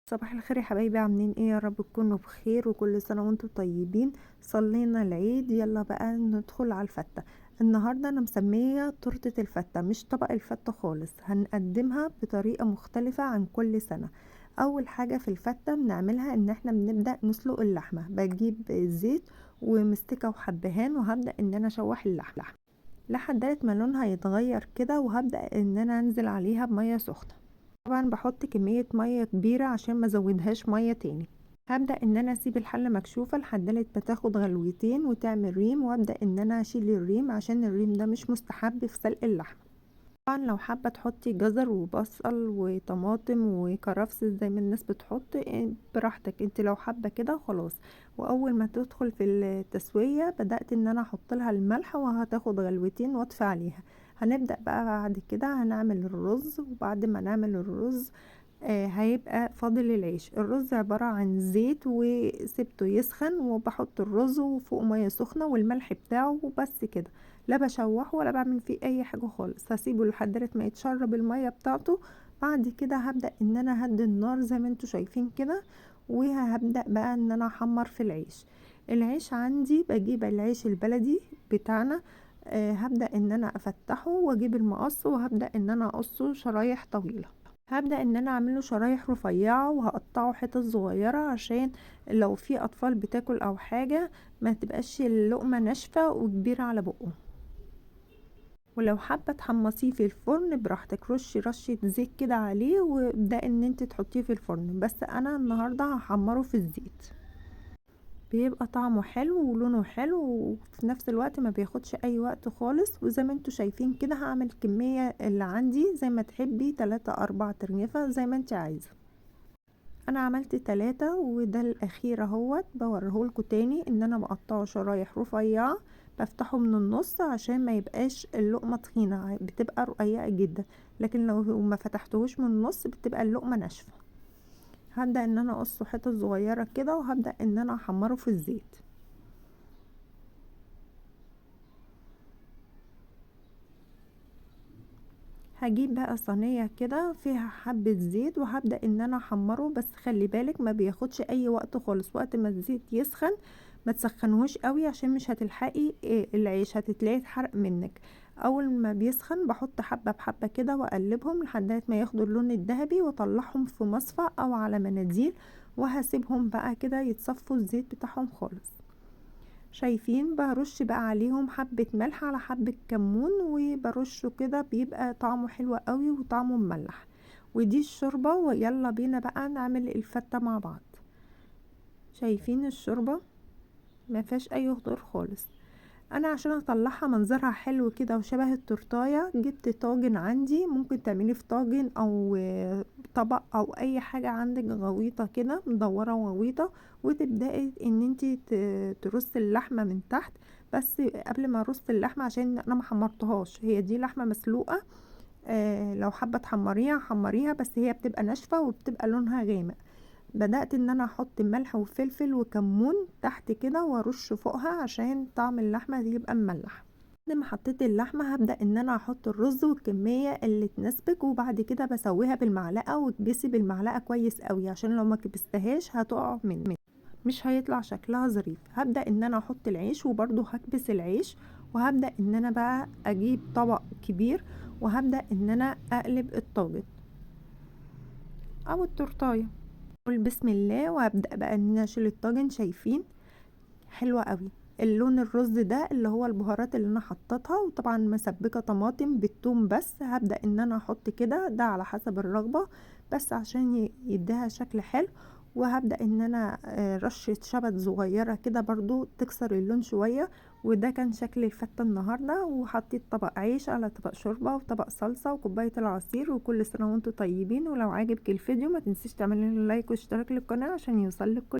صباح الخير يا حبايبي، عاملين ايه؟ يا رب تكونوا بخير وكل سنة وانتم طيبين. صلينا العيد، يلا بقى ندخل على الفتة. النهاردة انا مسمية تورتة الفتة، مش طبق الفتة خالص، هنقدمها بطريقة مختلفة عن كل سنة. اول حاجة في الفتة بنعملها ان احنا بنبدأ نسلق اللحمة. بجيب زيت ومستكة وحبهان، وهبدأ ان انا اشوح اللحمة لحد ما لونها يتغير كده، وهبدأ ان انا انزل عليها بمية سخنة. طبعا بحط كمية مية كبيرة عشان ما ازودهاش مية تاني. هبدأ ان انا اسيب الحلة مكشوفة لحد ما تاخد غلوتين وتعمل ريم، وابدأ ان انا اشيل الريم عشان الريم ده مش مستحب في سلق اللحم. طبعا لو حابة تحطي جزر وبصل وطماطم وكرفس زي ما الناس بتحط، براحتك انت لو حابة كده خلاص. واول ما تدخل في التسوية بدأت ان انا احط لها الملح، وهتاخد غلوتين واطفي عليها. هنبدأ بقى بعد كده هنعمل الرز، وبعد ما نعمل الرز هيبقى فاضل العيش. الرز عبارة عن زيت وسبته يسخن، وبحط الرز وفوق مية سخنة والملح بتاعه وبس كده. لا بشوحه ولا بعمل فيه اي حاجة خالص، هسيبه لحد ما يتشرب المية بتاعته. بعد كده هبدأ ان انا هدي النار زي ما انتوا شايفين كده، وهبدأ بقى ان انا احمر في العيش. العيش عندي بجيب العيش البلدي بتاعنا. هبدأ ان انا افتحه واجيب المقص، وهبدأ ان انا اقصه شرايح طويلة. هبدأ ان انا اعمله شرايح رفيعة وهقطعه حتت صغيرة، عشان لو في اطفال بتاكل او حاجة ما تبقاش اللقمة ناشفة وكبيرة على بقه. ولو حابة تحمصيه في الفرن براحتك، رشي رشة زيت كده عليه وابدأ ان انت تحطيه في الفرن، بس انا النهاردة هحمره في الزيت. بيبقى طعمه حلو ولونه حلو، وفي نفس الوقت ما بياخدش اي وقت خالص. وزي ما انتوا شايفين كده هعمل كمية اللي عندي زي ما تحبي، 3 4 ترنيفة زي ما انت عايزة. انا عملت 3 وده الاخير اهوت بوريهولكوا تاني ان انا بقطعه شرايح رفيعة. بفتحه من النص عشان ما يبقاش اللقمة تخينة، بتبقى رقيقة جدا. لكن لو ما فتحتهوش من النص بتبقى اللقمة ناشفة. هبدأ ان انا اقصه حتت صغيرة كده، وهبدأ ان انا احمره في الزيت. هجيب بقى صينية كده فيها حبة زيت، وهبدأ ان انا احمره، بس خلي بالك ما بياخدش اي وقت خالص. وقت ما الزيت يسخن ما تسخنهوش قوي عشان مش هتلحقي العيش، هتتلاقي اتحرق منك. اول ما بيسخن بحط حبة بحبة كده واقلبهم لحد ما ياخدوا اللون الذهبي، واطلعهم في مصفى او على مناديل، وهسيبهم بقى كده يتصفوا الزيت بتاعهم خالص. شايفين برش بقى عليهم حبة ملح على حبة كمون، وبرشه كده بيبقى طعمه حلو قوي وطعمه مملح. ودي الشوربة، ويلا بينا بقى نعمل الفتة مع بعض. شايفين الشوربة ما فيهاش اي خضار خالص. انا عشان اطلعها منظرها حلو كده وشبه التورتايه، جبت طاجن عندي، ممكن تعمليه في طاجن او طبق او اي حاجه عندك، غويطه كده مدوره وغويطه. وتبداي ان انتي ترصي اللحمه من تحت. بس قبل ما ارص اللحمه، عشان انا ما حمرتهاش، هي دي لحمه مسلوقه. لو حابه تحمريها حمريها، بس هي بتبقى ناشفه وبتبقى لونها غامق. بدأت ان انا احط ملح وفلفل وكمون تحت كده، وارش فوقها عشان طعم اللحمة يبقى مملح. بعد ما حطيت اللحمة هبدأ ان انا احط الرز والكمية اللي تناسبك، وبعد كده بسويها بالمعلقة، وتكبسي بالمعلقة كويس قوي عشان لو ما كبستهاش هتقع منك، مش هيطلع شكلها ظريف. هبدأ ان انا احط العيش، وبرضو هكبس العيش. وهبدأ ان انا بقى اجيب طبق كبير، وهبدأ ان انا اقلب الطاجن او التورتايه. اقول بسم الله، وهبدأ بقى ان انا اشيل الطاجن. شايفين حلوة قوي اللون الرز ده اللي هو البهارات اللي انا حطيتها، وطبعا مسبكة طماطم بالثوم. بس هبدأ ان انا احط كده، ده على حسب الرغبة، بس عشان يديها شكل حلو. وهبدأ ان انا رشة شبت صغيرة كده برضو تكسر اللون شوية. وده كان شكل الفتة النهاردة. وحطيت طبق عيش على طبق شوربة وطبق صلصة وكوباية العصير. وكل سنة وانتم طيبين. ولو عجبك الفيديو ما تنسيش تعملي لايك واشتراك للقناة عشان يوصلك كل